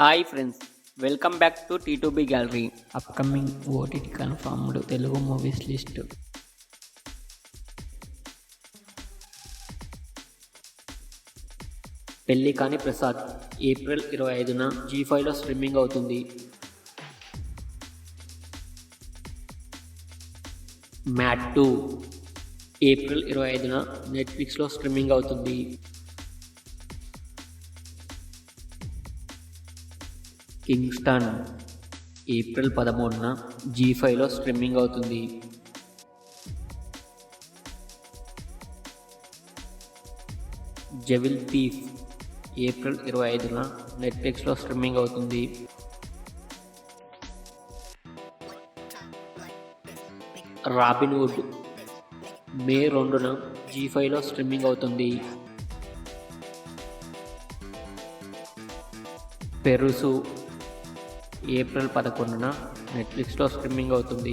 Hi friends, welcome back to T2B gallery. Upcoming OTT confirmed Telugu movies list. పెళ్లి కాని Prasad April 25న G5లో streaming అవుతుంది. Mad 2 April 25న నెట్ఫ్లిక్స్లో streaming అవుతుంది. Kingston April 13న G5లో streaming అవుతుంది. జెవిల్ thief April 25న నెట్ఫ్లిక్స్లో streaming అవుతుంది. రాబిన్హుడ్ మే 2న G5లో స్ట్రీమింగ్ అవుతుంది. పెరుసు ఏప్రిల్ 11న నెట్ఫ్లిక్స్లో స్ట్రీమింగ్ అవుతుంది.